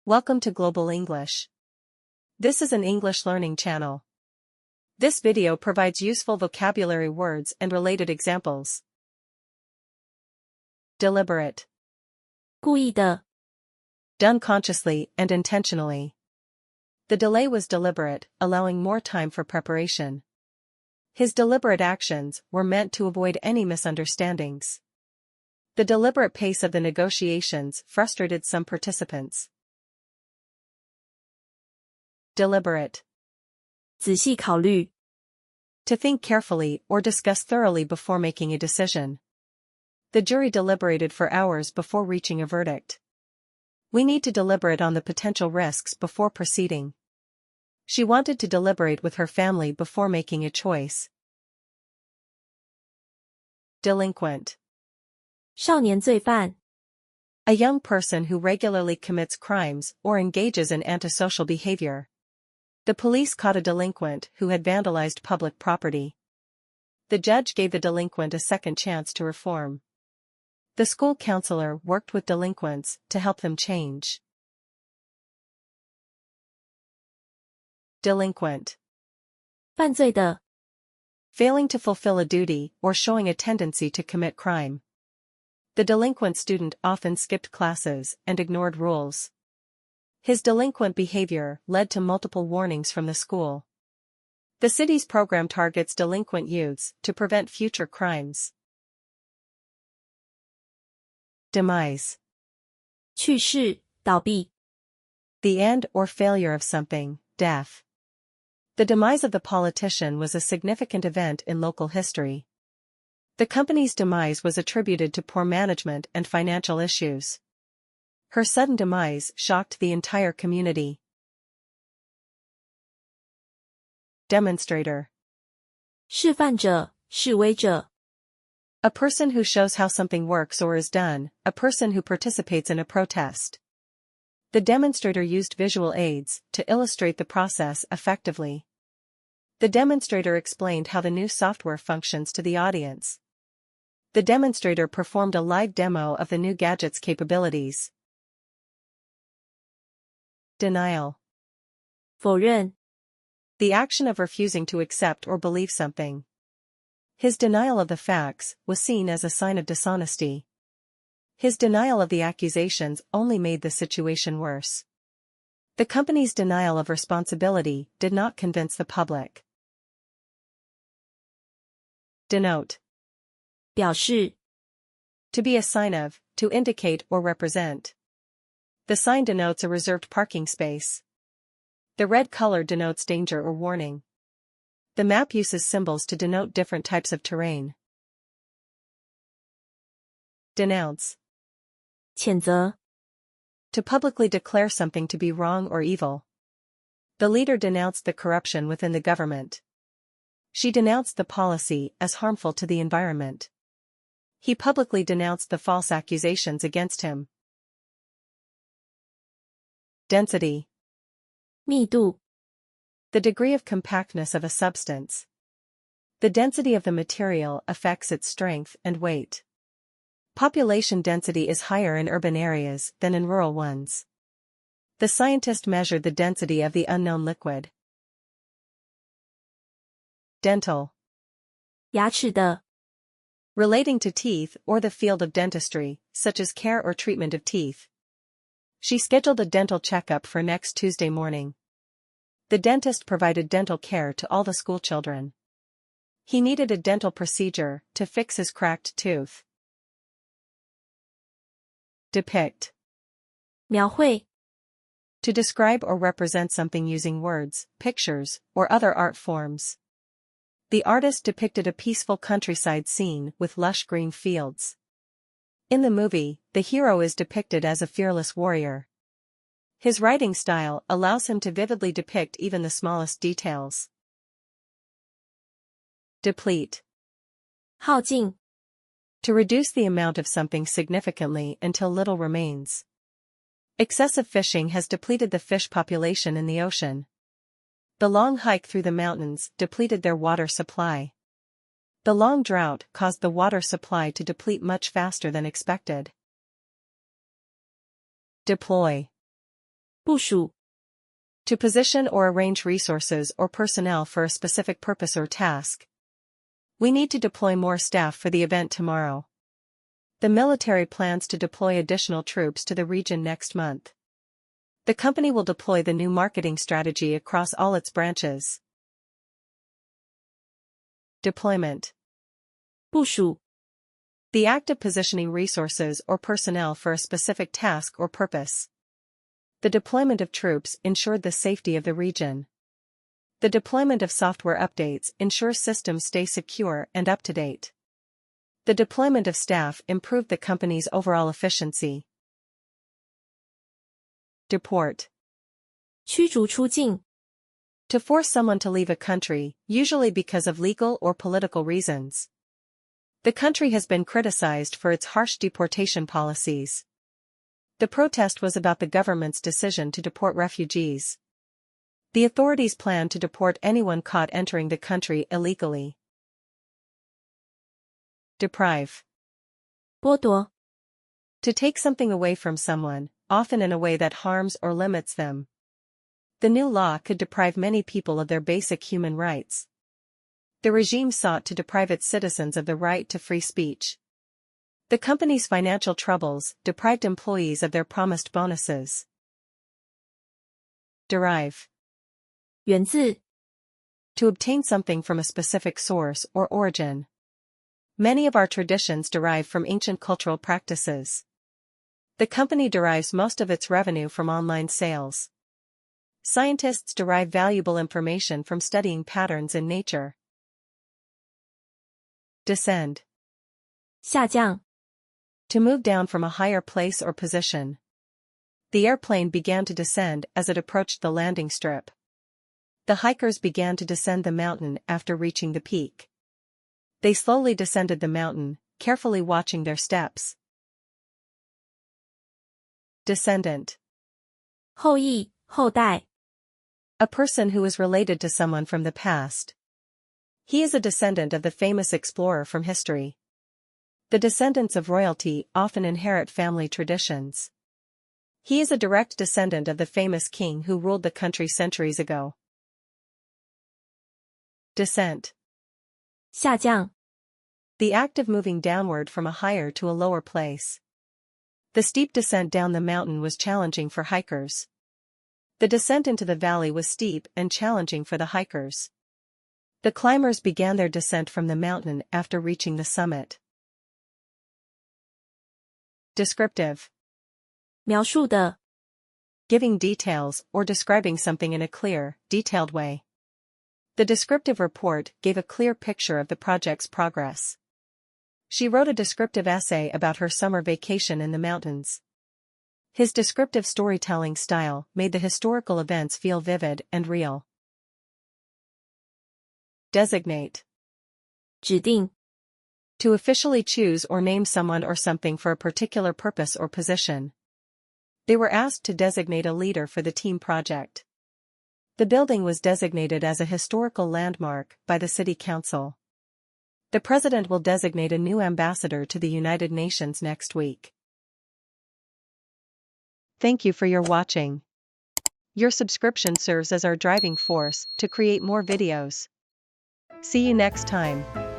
Welcome to Global English. This is an English learning channel. This video provides useful vocabulary words and related examples. Deliberate. 故意的 Done consciously and intentionally. The delay was deliberate, allowing more time for preparation. His deliberate actions were meant to avoid any misunderstandings. The deliberate pace of the negotiations frustrated some participants. Deliberate. 仔细考虑 To think carefully or discuss thoroughly before making a decision. The jury deliberated for hours before reaching a verdict. We need to deliberate on the potential risks before proceeding. She wanted to deliberate with her family before making a choice. Delinquent. 少年罪犯 A young person who regularly commits crimes or engages in antisocial behavior. The police caught a delinquent who had vandalized public property. The judge gave the delinquent a second chance to reform. The school counselor worked with delinquents to help them change. Delinquent. 犯罪的 Failing to fulfill a duty or showing a tendency to commit crime. The delinquent student often skipped classes and ignored rules. His delinquent behavior led to multiple warnings from the school. The city's program targets delinquent youths to prevent future crimes. Demise. 去世倒闭 The end or failure of something, death. The demise of the politician was a significant event in local history. The company's demise was attributed to poor management and financial issues. Her sudden demise shocked the entire community. Demonstrator. 示范者示威者 A person who shows how something works or is done, a person who participates in a protest. The demonstrator used visual aids to illustrate the process effectively. The demonstrator explained how the new software functions to the audience. The demonstrator performed a live demo of the new gadget's capabilities. Denial. 否认 The action of refusing to accept or believe something. His denial of the facts was seen as a sign of dishonesty. His denial of the accusations only made the situation worse. The company's denial of responsibility did not convince the public. Denote. 表示 To be a sign of, to indicate or represent. The sign denotes a reserved parking space. The red color denotes danger or warning. The map uses symbols to denote different types of terrain. Denounce. 谴责 To publicly declare something to be wrong or evil. The leader denounced the corruption within the government. She denounced the policy as harmful to the environment. He publicly denounced the false accusations against him. Density. 密度 The degree of compactness of a substance. The density of the material affects its strength and weight. Population density is higher in urban areas than in rural ones. The scientist measured the density of the unknown liquid. Dental. 牙齿的 Relating to teeth or the field of dentistry, such as care or treatment of teeth. She scheduled a dental checkup for next Tuesday morning. The dentist provided dental care to all the school children. He needed a dental procedure to fix his cracked tooth. Depict. 描绘 To describe or represent something using words, pictures, or other art forms. The artist depicted a peaceful countryside scene with lush green fields. In the movie, the hero is depicted as a fearless warrior. His writing style allows him to vividly depict even the smallest details. Deplete. 耗尽 To reduce the amount of something significantly until little remains. Excessive fishing has depleted the fish population in the ocean. The long hike through the mountains depleted their water supply. The long drought caused the water supply to deplete much faster than expected. Deploy. 部署 To position or arrange resources or personnel for a specific purpose or task. We need to deploy more staff for the event tomorrow. The military plans to deploy additional troops to the region next month. The company will deploy the new marketing strategy across all its branches. Deployment. 部署 The act of positioning resources or personnel for a specific task or purpose. The deployment of troops ensured the safety of the region. The deployment of software updates ensures systems stay secure and up to date. The deployment of staff improved the company's overall efficiency. Deport. 驱逐出境 To force someone to leave a country, usually because of legal or political reasons. The country has been criticized for its harsh deportation policies. The protest was about the government's decision to deport refugees. The authorities plan to deport anyone caught entering the country illegally. Deprive. 剥夺 To take something away from someone, often in a way that harms or limits them. The new law could deprive many people of their basic human rights. The regime sought to deprive its citizens of the right to free speech. The company's financial troubles deprived employees of their promised bonuses. Derive. 源自 To obtain something from a specific source or origin. Many of our traditions derive from ancient cultural practices. The company derives most of its revenue from online sales. Scientists derive valuable information from studying patterns in nature. Descend. 下降 To move down from a higher place or position. The airplane began to descend as it approached the landing strip. The hikers began to descend the mountain after reaching the peak. They slowly descended the mountain, carefully watching their steps. Descendant. 后裔后代 A person who is related to someone from the past. He is a descendant of the famous explorer from history. The descendants of royalty often inherit family traditions. He is a direct descendant of the famous king who ruled the country centuries ago. Descent. 下降 The act of moving downward from a higher to a lower place. The steep descent down the mountain was challenging for hikers. The descent into the valley was steep and challenging for the hikers. The climbers began their descent from the mountain after reaching the summit. Descriptive. 描述的 Giving details or describing something in a clear, detailed way. The descriptive report gave a clear picture of the project's progress. She wrote a descriptive essay about her summer vacation in the mountains. His descriptive storytelling style made the historical events feel vivid and real. Designate. 指定 To officially choose or name someone or something for a particular purpose or position. They were asked to designate a leader for the team project. The building was designated as a historical landmark by the City Council. The President will designate a new ambassador to the United Nations next week. Thank you for your watching. Your subscription serves as our driving force to create more videos. See you next time.